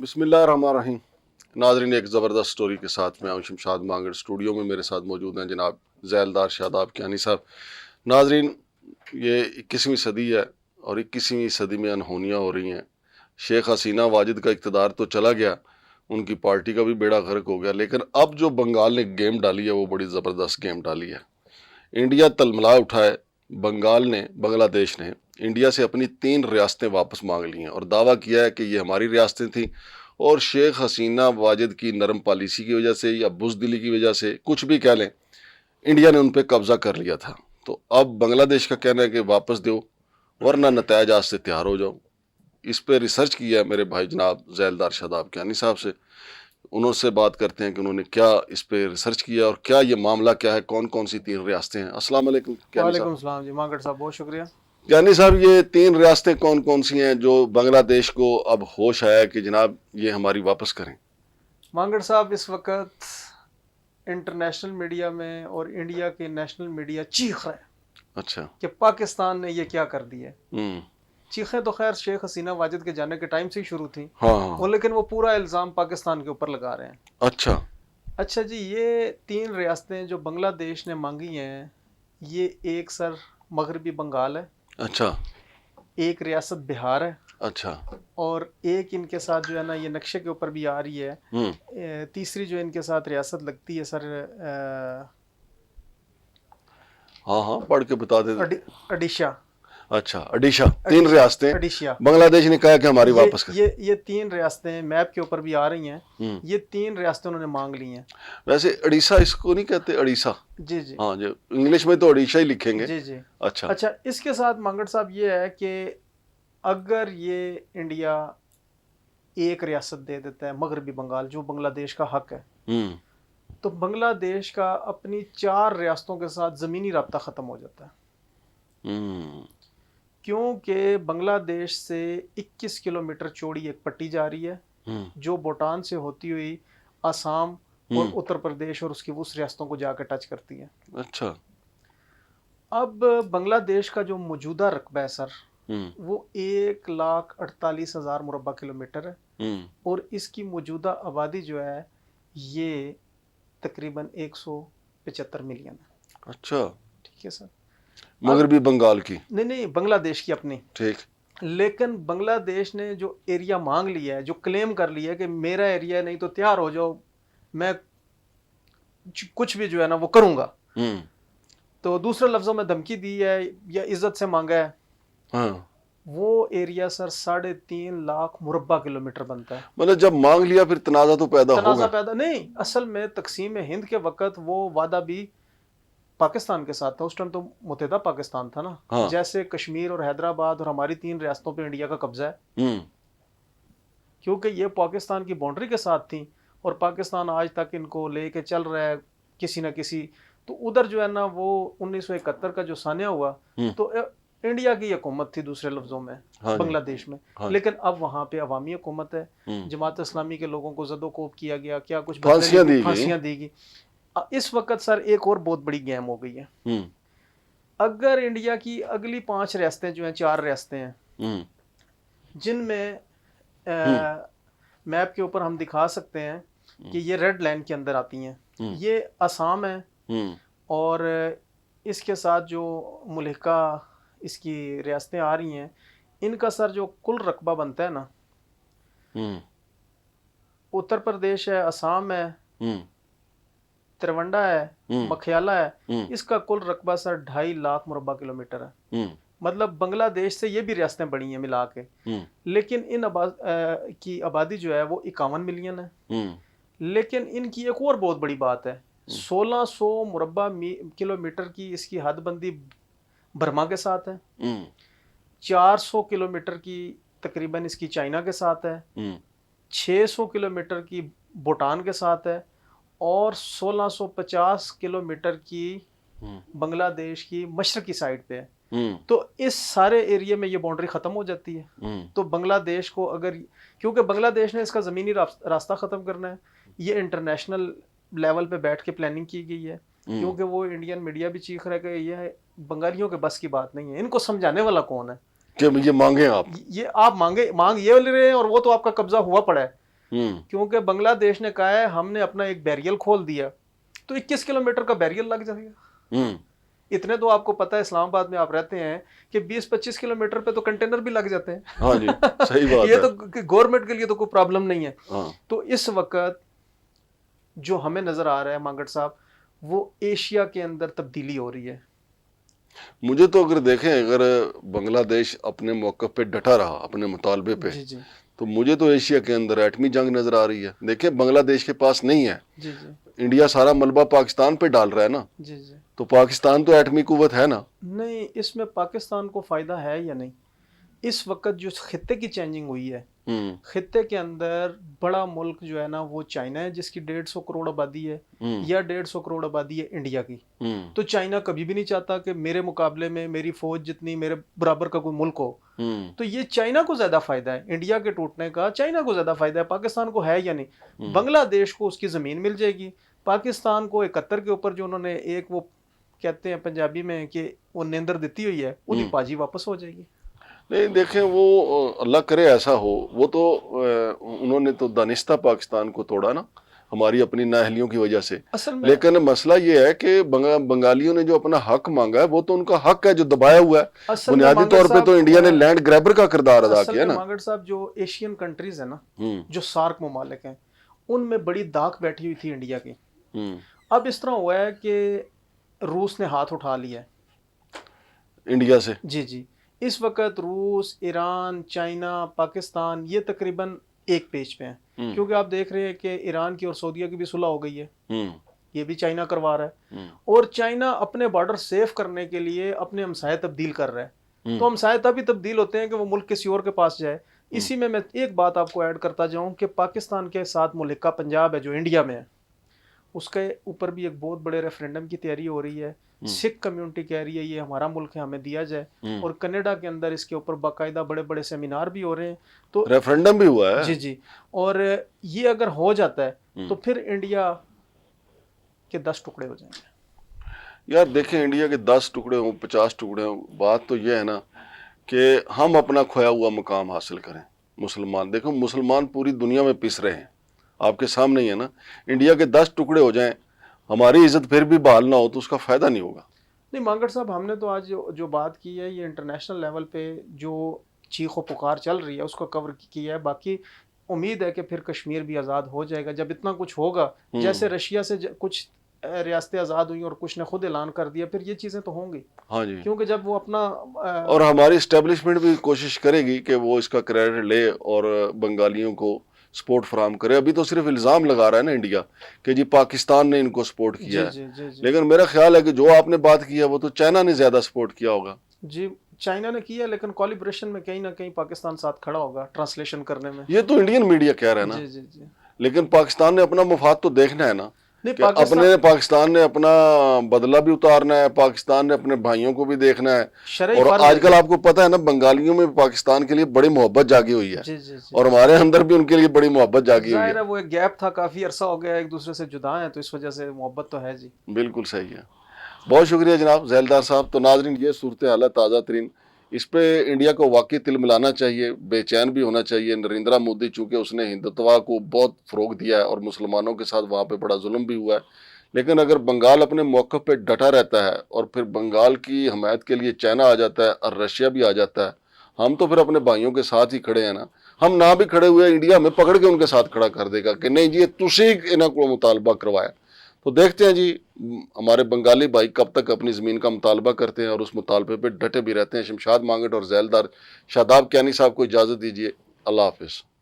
بسم اللہ الرحمن الرحیم. ناظرین، ایک زبردست سٹوری کے ساتھ میں ہوں شمشاد مانگڑ. اسٹوڈیو میں میرے ساتھ موجود ہیں جناب ذیلدار شاداب کیانی صاحب. ناظرین، یہ 21ویں صدی ہے اور 21ویں صدی میں انہونیاں ہو رہی ہیں. شیخ حسینہ واجد کا اقتدار تو چلا گیا، ان کی پارٹی کا بھی بیڑا غرق ہو گیا، لیکن اب جو بنگال نے گیم ڈالی ہے وہ بڑی زبردست گیم ڈالی ہے. انڈیا تلملا اٹھا ہے. بنگلہ دیش نے انڈیا سے اپنی 3 ریاستیں واپس مانگ لی ہیں اور دعویٰ کیا ہے کہ یہ ہماری ریاستیں تھیں، اور شیخ حسینہ واجد کی نرم پالیسی کی وجہ سے یا بزدلی کی وجہ سے کچھ بھی کہہ لیں، انڈیا نے ان پہ قبضہ کر لیا تھا. تو اب بنگلہ دیش کا کہنا ہے کہ واپس دو ورنہ نتائج آج سے تیار ہو جاؤ. اس پہ ریسرچ کیا ہے میرے بھائی جناب ذیلدار شاداب کیانی صاحب سے. انہوں سے بات کرتے ہیں کہ انہوں نے کیا اس پہ ریسرچ کیا اور کیا یہ معاملہ کیا ہے، کون کون سی 3 ریاستیں ہیں. السلام علیکم کیانی وعلیکم صاحب. السلام جی مانگڑ صاحب، بہت شکریہ. کیانی صاحب، یہ 3 ریاستیں کون کون سی ہیں جو بنگلہ دیش کو اب ہوش آیا کہ جناب یہ ہماری واپس کریں؟ مانگڑ صاحب، اس وقت انٹرنیشنل میڈیا میں اور انڈیا کے نیشنل میڈیا چیخ رہے ہیں اچھا. کہ پاکستان نے یہ کیا کر دیا ہے. ہوں. چیخیں تو خیر شیخ حسینہ واجد کے جانے کے ٹائم سے ہی شروع تھیں، ہاں. لیکن وہ پورا الزام پاکستان کے اوپر لگا رہے ہیں. اچھا. اچھا جی، یہ 3 ریاستیں جو بنگلہ دیش نے مانگی ہیں، یہ ایک سر مغربی بنگال ہے، اچھا. ایک ریاست بہار ہے، اچھا. اور ایک ان کے ساتھ جو ہے نا یہ نقشے کے اوپر بھی آ رہی ہے. ہوں. تیسری جو ان کے ساتھ ریاست لگتی ہے سر، ہاں پڑھ کے بتا دے. اڈیشہ. اچھا، اڈیشہ. 3 ریاستیں اڈیشہ. بنگلہ دیش نے کہا کہ ہماری واپس کر. یہ 3 ریاستیں میپ کے اوپر بھی آ رہی ہیں. یہ 3 ریاستیں انہوں نے مانگ لی ہیں. ویسے اڈیشہ اس کو نہیں کہتے، اڈیشہ. جی جی ہاں، جو انگلش میں تو اڈیشہ ہی لکھیں گے. جی جی. اچھا. اس کے ساتھ مانگڑ صاحب یہ ہے کہ اگر یہ انڈیا ایک ریاست دے دیتا ہے مغربی بنگال، جو بنگلہ دیش کا حق ہے، تو بنگلہ دیش کا اپنی 4 ریاستوں کے ساتھ زمینی رابطہ ختم ہو جاتا ہے. کیونکہ بنگلہ دیش سے 21 کلومیٹر چوڑی ایک پٹی جا رہی ہے جو بھوٹان سے ہوتی ہوئی آسام اور اتر پردیش اور اس کی اس ریاستوں کو جا کے ٹچ کرتی ہے. اچھا. اب بنگلہ دیش کا جو موجودہ رقبہ ہے سر، وہ 1,48,000 مربع کلومیٹر ہے، اور اس کی موجودہ آبادی جو ہے یہ تقریباً 175 ملین ہے. اچھا. ٹھیک ہے سر. مغربی بنگال کی نہیں، بنگلہ دیش کی اپنی. ٹھیک. لیکن بنگلہ دیش نے جو ایریا مانگ لیا ہے، جو کلیم کر لیا ہے کہ میرا ایریا ہے، نہیں تو تیار ہو جاؤ، میں کچھ بھی جو ہے نا وہ کروں گا. تو دوسرے لفظوں میں دھمکی دی ہے یا عزت سے مانگا ہے. وہ ایریا سر 3.5 لاکھ مربع کلومیٹر بنتا ہے. مطلب جب مانگ لیا پھر تنازع تو پیدا ہوگا. تنازع پیدا نہیں، اصل میں تقسیم ہند کے وقت وہ وعدہ بھی پاکستان کے ساتھ تھا. اس ٹائم تو متحدہ پاکستان تھا نا. جیسے کشمیر اور حیدرآباد اور ہماری 3 ریاستوں پہ انڈیا کا قبضہ ہے، کیونکہ یہ پاکستان کی باؤنڈری کے ساتھ تھیں، اور پاکستان آج تک ان کو لے کے چل رہا ہے کسی نہ کسی. تو ادھر جو ہے نا وہ 1971 کا جو سانحہ ہوا تو انڈیا کی حکومت تھی دوسرے لفظوں میں بنگلہ دیش میں. لیکن اب وہاں پہ عوامی حکومت ہے، جماعت اسلامی کے لوگوں کو زد و کوب کیا گیا، کیا کچھ پھانسیاں دی گئی. اس وقت سر ایک اور بہت بڑی گیم ہو گئی ہے. اگر انڈیا کی اگلی 5 ریاستیں جو ہیں، 4 ریاستیں ہیں جن میں میپ کے اوپر ہم دکھا سکتے ہیں کہ یہ ریڈ لائن کے اندر آتی ہیں، یہ آسام ہے، اور اس کے ساتھ جو ملحقہ اس کی ریاستیں آ رہی ہیں، ان کا سر جو کل رقبہ بنتا ہے نا، اتر پردیش ہے، آسام ہے، ترونڈا ہے، مکھیالہ ہے، اس کا کل رقبہ سر 2.5 لاکھ مربع کلومیٹر ہے. مطلب بنگلہ دیش سے یہ بھی ریاستیں بڑی ہیں ملا کے. لیکن ان کی آبادی جو ہے وہ 51 ملین ہے. لیکن ان کی ایک اور بہت بڑی بات ہے، 1600 مربع کلومیٹر کی اس کی حد بندی برما کے ساتھ ہے، 400 کلومیٹر کی تقریباً اس کی چائنا کے ساتھ ہے، 600 کلومیٹر کی بھوٹان کے ساتھ ہے، اور 1650 کلومیٹر کی بنگلہ دیش کی مشرقی سائڈ پہ ہے. تو اس سارے ایریا میں یہ باؤنڈری ختم ہو جاتی ہے. تو بنگلہ دیش کو اگر، کیونکہ بنگلہ دیش نے اس کا زمینی راستہ ختم کرنا ہے، یہ انٹرنیشنل لیول پہ بیٹھ کے پلاننگ کی گئی ہے. کیونکہ وہ انڈین میڈیا بھی چیخ رہا ہے کہ یہ بنگالیوں کے بس کی بات نہیں ہے. ان کو سمجھانے والا کون ہے کہ یہ مانگیں آپ، یہ آپ مانگ یہ لے رہے ہیں، اور وہ تو آپ کا قبضہ ہوا پڑا ہے. کیونکہ بنگلہ دیش نے کہا ہے ہم نے اپنا ایک بیریل کھول دیا تو 21 کلومیٹر کا بیریل لگ جائے گا. اتنے تو آپ کو پتہ ہے اسلام آباد میں آپ رہتے ہیں کہ 20-25 کلومیٹر پہ تو کنٹینر بھی لگ جاتے ہیں. ہاں جی صحیح بات ہے. یہ تو گورنمنٹ کے لیے تو کوئی پرابلم نہیں ہے. تو اس وقت جو ہمیں نظر آ رہا ہے مانگڑ صاحب وہ ایشیا کے اندر تبدیلی ہو رہی ہے. مجھے تو اگر دیکھیں اگر بنگلہ دیش اپنے موقف پہ ڈٹا رہا اپنے مطالبے پہ جی جی تو مجھے تو ایشیا کے اندر ایٹمی جنگ نظر آ رہی ہے. دیکھیں بنگلہ دیش کے پاس نہیں ہے. جی جی انڈیا سارا ملبہ پاکستان پہ ڈال رہا ہے نا. جی جی تو پاکستان تو ایٹمی قوت ہے نا. نہیں اس میں پاکستان کو فائدہ ہے یا نہیں. اس وقت جو خطے کی چینجنگ ہوئی ہے خطے کے اندر بڑا ملک جو ہے نا وہ چائنا ہے جس کی 150 کروڑ آبادی ہے یا 150 کروڑ آبادی ہے انڈیا کی. تو چائنا کبھی بھی نہیں چاہتا کہ میرے مقابلے میں میری فوج جتنی میرے برابر کا کوئی ملک ہو. تو یہ چائنا کو زیادہ فائدہ ہے انڈیا کے ٹوٹنے کا. چائنا کو زیادہ فائدہ ہے پاکستان کو ہے یا نہیں. بنگلہ دیش کو اس کی زمین مل جائے گی. پاکستان کو 71 کے اوپر جو انہوں نے ایک وہ کہتے ہیں پنجابی میں کہ وہ نیندر دیتی ہوئی ہے وہ پاجی واپس ہو جائے گی. نہیں دیکھیں وہ اللہ کرے ایسا ہو. وہ تو انہوں نے تو دانستہ پاکستان کو توڑا نا ہماری اپنی نااہلیوں کی وجہ سے. لیکن مسئلہ یہ ہے کہ بنگالیوں نے جو اپنا حق مانگا ہے وہ تو ان کا حق ہے جو دبایا ہوا ہے. بنیادی طور پہ تو انڈیا نے لینڈ گریبر کا کردار ادا کیا نا. مانگڑ صاحب جو ایشین کنٹریز ہیں نا جو سارک ممالک ہیں ان میں بڑی داغ بیٹھی ہوئی تھی انڈیا کی. اب اس طرح ہوا ہے کہ روس نے ہاتھ اٹھا لیا ہے انڈیا سے. جی جی اس وقت روس ایران چائنا پاکستان یہ تقریباً ایک پیج پہ ہیں کیونکہ آپ دیکھ رہے ہیں کہ ایران کی اور سعودیہ کی بھی صلح ہو گئی ہے. یہ بھی چائنا کروا رہا ہے اور چائنا اپنے بارڈر سیف کرنے کے لیے اپنے ہمسائے تبدیل کر رہا ہے. تو ہمسائے تبھی تبدیل ہوتے ہیں کہ وہ ملک کسی اور کے پاس جائے. اسی میں ایک بات آپ کو ایڈ کرتا جاؤں کہ پاکستان کے ساتھ ملک کا پنجاب ہے جو انڈیا میں ہے اس کے اوپر بھی ایک بہت بڑے ریفرینڈم کی تیاری ہو رہی ہے. سکھ کمیونٹی کہہ رہی ہے یہ ہمارا ملک ہے ہمیں دیا جائے اور کینیڈا کے اندر اس کے اوپر باقاعدہ بڑے بڑے سیمینار بھی ہو رہے ہیں. تو ریفرینڈم بھی ہوا ہے. جی جی اور یہ اگر ہو جاتا ہے تو پھر انڈیا کے 10 ٹکڑے ہو جائیں گے. یار دیکھیں انڈیا کے 10 ٹکڑے ہوں 50 ٹکڑے ہوں بات تو یہ ہے نا کہ ہم اپنا کھویا ہوا مقام حاصل کریں. مسلمان دیکھو مسلمان پوری دنیا میں پس رہے ہیں آپ کے سامنے ہی ہے نا. انڈیا کے 10 ٹکڑے ہو جائیں ہماری عزت پھر بھی بحال نہ ہو تو اس کا فائدہ نہیں ہوگا. نہیں مانگڑ صاحب ہم نے تو آج جو بات کی ہے یہ انٹرنیشنل لیول پہ جو چیخ و پکار چل رہی ہے اس کو کور کیا ہے. باقی امید ہے کہ پھر کشمیر بھی آزاد ہو جائے گا جب اتنا کچھ ہوگا. جیسے رشیا سے کچھ ریاستیں آزاد ہوئی اور کچھ نے خود اعلان کر دیا پھر یہ چیزیں تو ہوں گی. ہاں جی کیونکہ جب وہ اپنا اور ہماری اسٹیبلشمنٹ بھی کوشش کرے گی کہ وہ اس کا کریڈٹ لے اور بنگالیوں کو سپورٹ فراہم کرے. ابھی تو صرف الزام لگا رہا ہے نا انڈیا کہ جی پاکستان نے ان کو سپورٹ کیا ہے. لیکن میرا خیال ہے کہ جو آپ نے بات کی ہے وہ تو چائنا نے زیادہ سپورٹ کیا ہوگا. جی چائنا نے کیا لیکن کولیبریشن میں کہیں نہ کہیں پاکستان ساتھ کھڑا ہوگا ٹرانسلیشن کرنے میں. یہ تو انڈین میڈیا کہہ رہا ہے نا. جی جی جی لیکن پاکستان نے اپنا مفاد تو دیکھنا ہے نا کہ اپنے پاکستان نے اپنا بدلہ بھی اتارنا ہے. پاکستان نے اپنے بھائیوں کو بھی دیکھنا ہے. اور آج کل آپ کو پتہ ہے نا بنگالیوں میں پاکستان کے لیے بڑی محبت جاگی ہوئی ہے اور ہمارے اندر بھی ان کے لیے بڑی محبت جاگی ہوئی ہے. وہ ایک گیپ تھا کافی عرصہ ہو گیا ایک دوسرے سے جدا ہیں تو اس وجہ سے محبت تو ہے. جی بالکل صحیح ہے. بہت شکریہ جناب ذیلدار صاحب. تو ناظرین یہ صورتحال ہے تازہ ترین. اس پہ انڈیا کو واقعی تل ملانا چاہیے بے چین بھی ہونا چاہیے. نریندرا مودی چونکہ اس نے ہندوتوا کو بہت فروغ دیا ہے اور مسلمانوں کے ساتھ وہاں پہ بڑا ظلم بھی ہوا ہے. لیکن اگر بنگال اپنے موقف پہ ڈٹا رہتا ہے اور پھر بنگال کی حمایت کے لیے چائنا آ جاتا ہے اور رشیا بھی آ جاتا ہے ہم تو پھر اپنے بھائیوں کے ساتھ ہی کھڑے ہیں نا. ہم نہ بھی کھڑے ہوئے انڈیا میں پکڑ کے ان کے ساتھ کھڑا کر دے گا کہ نہیں جی تسی انہاں کو مطالبہ کروایا. تو دیکھتے ہیں جی ہمارے بنگالی بھائی کب تک اپنی زمین کا مطالبہ کرتے ہیں اور اس مطالبے پہ ڈٹے بھی رہتے ہیں. شمشاد مانگٹ اور ذیلدار شاداب کیانی صاحب کو اجازت دیجیے. اللہ حافظ.